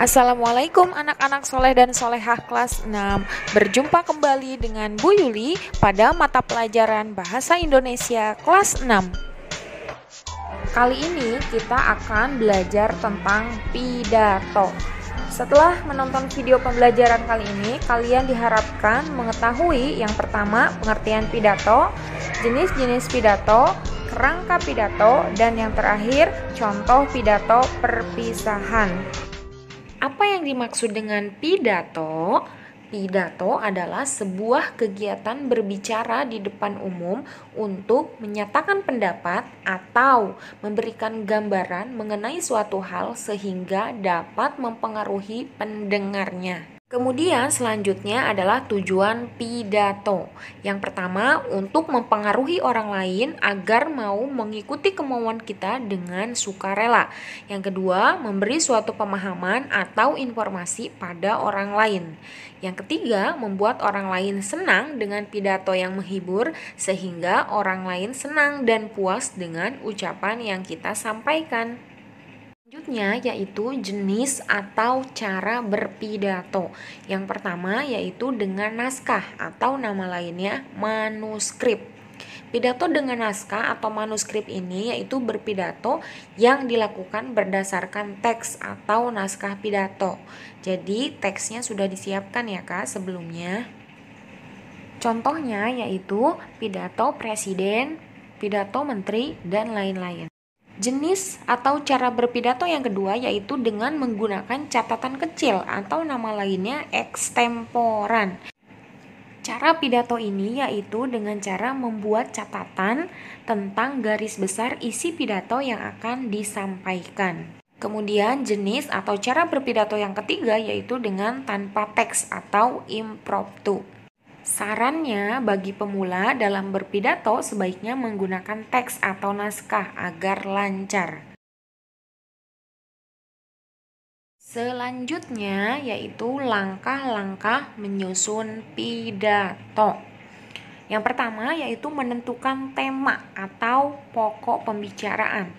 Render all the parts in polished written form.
Assalamualaikum anak-anak soleh dan solehah kelas 6. Berjumpa kembali dengan Bu Yuli pada mata pelajaran Bahasa Indonesia kelas 6. Kali ini kita akan belajar tentang pidato. Setelah menonton video pembelajaran kali ini, kalian diharapkan mengetahui yang pertama pengertian pidato, jenis-jenis pidato, kerangka pidato, dan yang terakhir contoh pidato perpisahan. Apa yang dimaksud dengan pidato? Pidato adalah sebuah kegiatan berbicara di depan umum untuk menyatakan pendapat atau memberikan gambaran mengenai suatu hal sehingga dapat mempengaruhi pendengarnya. Kemudian selanjutnya adalah tujuan pidato. Yang pertama, untuk mempengaruhi orang lain agar mau mengikuti kemauan kita dengan sukarela. Yang kedua, memberi suatu pemahaman atau informasi pada orang lain. Yang ketiga, membuat orang lain senang dengan pidato yang menghibur sehingga orang lain senang dan puas dengan ucapan yang kita sampaikan. Selanjutnya yaitu jenis atau cara berpidato. Yang pertama yaitu dengan naskah atau nama lainnya manuskrip. Pidato dengan naskah atau manuskrip ini yaitu berpidato yang dilakukan berdasarkan teks atau naskah pidato. Jadi teksnya sudah disiapkan ya Kak sebelumnya. Contohnya yaitu pidato presiden, pidato menteri, dan lain-lain. Jenis atau cara berpidato yang kedua yaitu dengan menggunakan catatan kecil atau nama lainnya ekstemporan. Cara pidato ini yaitu dengan cara membuat catatan tentang garis besar isi pidato yang akan disampaikan. Kemudian jenis atau cara berpidato yang ketiga yaitu dengan tanpa teks atau impromptu. Sarannya bagi pemula dalam berpidato sebaiknya menggunakan teks atau naskah agar lancar. Selanjutnya yaitu langkah-langkah menyusun pidato. Yang pertama yaitu menentukan tema atau pokok pembicaraan.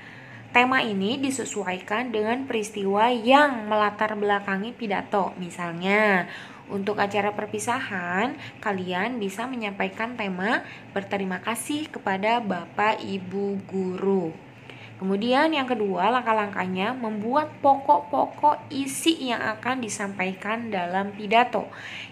Tema ini disesuaikan dengan peristiwa yang melatar belakangi pidato. Misalnya, untuk acara perpisahan, kalian bisa menyampaikan tema berterima kasih kepada Bapak Ibu Guru. Kemudian yang kedua, langkah-langkahnya membuat pokok-pokok isi yang akan disampaikan dalam pidato.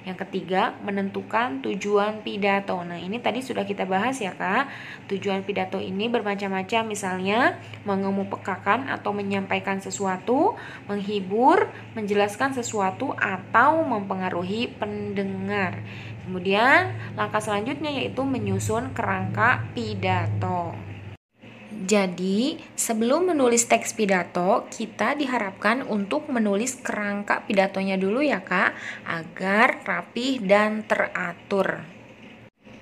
Yang ketiga, menentukan tujuan pidato. Nah, ini tadi sudah kita bahas ya Kak. Tujuan pidato ini bermacam-macam, misalnya mengemukakan atau menyampaikan sesuatu, menghibur, menjelaskan sesuatu, atau mempengaruhi pendengar. Kemudian, langkah selanjutnya yaitu menyusun kerangka pidato. Jadi, sebelum menulis teks pidato, kita diharapkan untuk menulis kerangka pidatonya dulu ya Kak, agar rapih dan teratur.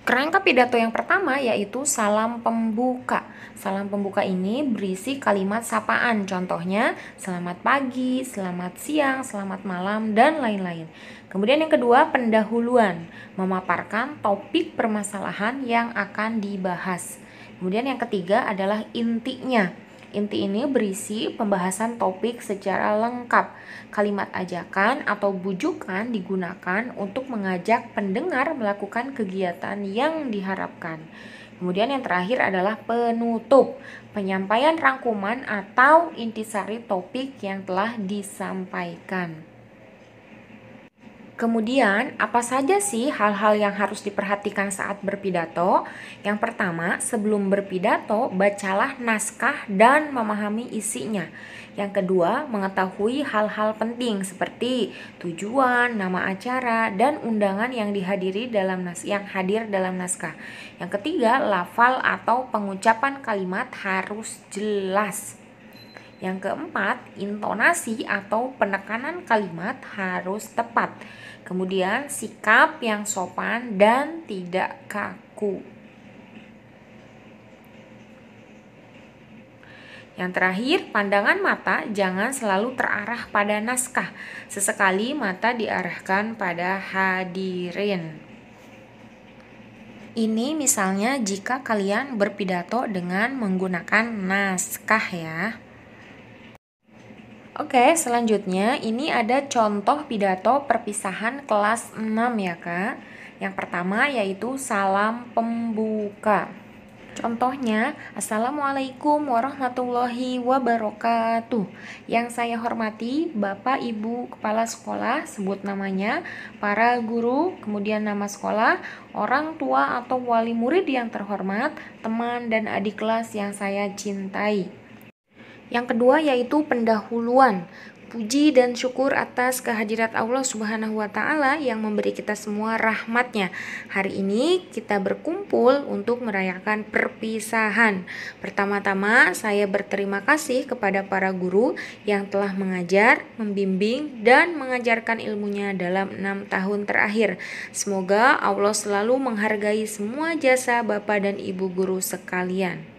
Kerangka pidato yang pertama yaitu salam pembuka. Salam pembuka ini berisi kalimat sapaan, contohnya selamat pagi, selamat siang, selamat malam, dan lain-lain. Kemudian yang kedua, pendahuluan, memaparkan topik permasalahan yang akan dibahas. Kemudian yang ketiga adalah intinya. Inti ini berisi pembahasan topik secara lengkap. Kalimat ajakan atau bujukan digunakan untuk mengajak pendengar melakukan kegiatan yang diharapkan. Kemudian yang terakhir adalah penutup, penyampaian rangkuman atau intisari topik yang telah disampaikan. Kemudian, apa saja sih hal-hal yang harus diperhatikan saat berpidato? Yang pertama, sebelum berpidato, bacalah naskah dan memahami isinya. Yang kedua, mengetahui hal-hal penting seperti tujuan, nama acara, dan undangan yang hadir dalam naskah. Yang ketiga, lafal atau pengucapan kalimat harus jelas. Yang keempat, intonasi atau penekanan kalimat harus tepat. Kemudian, sikap yang sopan dan tidak kaku. Yang terakhir, pandangan mata jangan selalu terarah pada naskah. Sesekali mata diarahkan pada hadirin. Ini misalnya jika kalian berpidato dengan menggunakan naskah ya. Oke, selanjutnya ini ada contoh pidato perpisahan kelas 6 ya Kak. Yang pertama yaitu salam pembuka. Contohnya, Assalamualaikum warahmatullahi wabarakatuh. Yang saya hormati Bapak Ibu Kepala Sekolah, sebut namanya, para guru, kemudian nama sekolah, orang tua atau wali murid yang terhormat, teman dan adik kelas yang saya cintai. Yang kedua yaitu pendahuluan. Puji dan syukur atas kehadirat Allah Subhanahu wa Ta'ala yang memberi kita semua rahmatnya. Hari ini kita berkumpul untuk merayakan perpisahan. Pertama-tama saya berterima kasih kepada para guru yang telah mengajar, membimbing, dan mengajarkan ilmunya dalam 6 tahun terakhir. Semoga Allah selalu menghargai semua jasa Bapak dan Ibu guru sekalian.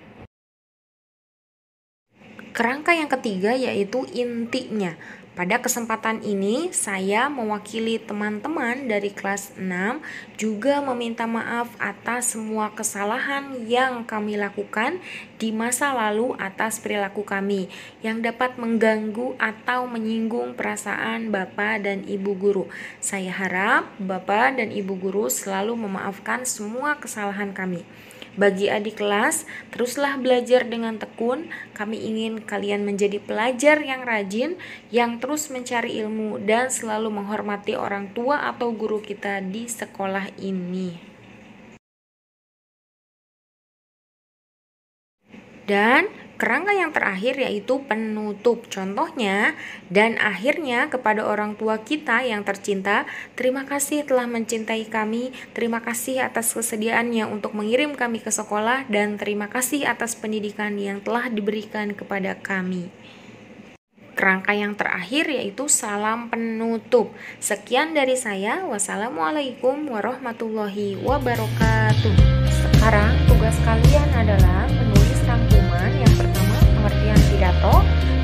Kerangka yang ketiga yaitu intinya. Pada kesempatan ini saya mewakili teman-teman dari kelas 6 juga meminta maaf atas semua kesalahan yang kami lakukan di masa lalu atas perilaku kami yang dapat mengganggu atau menyinggung perasaan Bapak dan Ibu guru. Saya harap Bapak dan Ibu guru selalu memaafkan semua kesalahan kami. Bagi adik kelas, teruslah belajar dengan tekun. Kami ingin kalian menjadi pelajar yang rajin, yang terus mencari ilmu dan selalu menghormati orang tua atau guru kita di sekolah ini. Dan kerangka yang terakhir yaitu penutup. Contohnya, dan akhirnya kepada orang tua kita yang tercinta, terima kasih telah mencintai kami, terima kasih atas kesediaannya untuk mengirim kami ke sekolah, dan terima kasih atas pendidikan yang telah diberikan kepada kami. Kerangka yang terakhir yaitu salam penutup. Sekian dari saya. Wassalamualaikum warahmatullahi wabarakatuh. Sekarang tugas kalian adalah menulis rangkuman. Yang pertama pengertian pidato,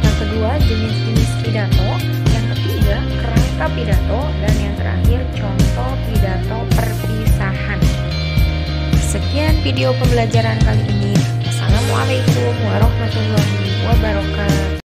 yang kedua jenis-jenis pidato, yang ketiga kerangka pidato, dan yang terakhir contoh pidato perpisahan. Sekian video pembelajaran kali ini. Wassalamualaikum warahmatullahi wabarakatuh.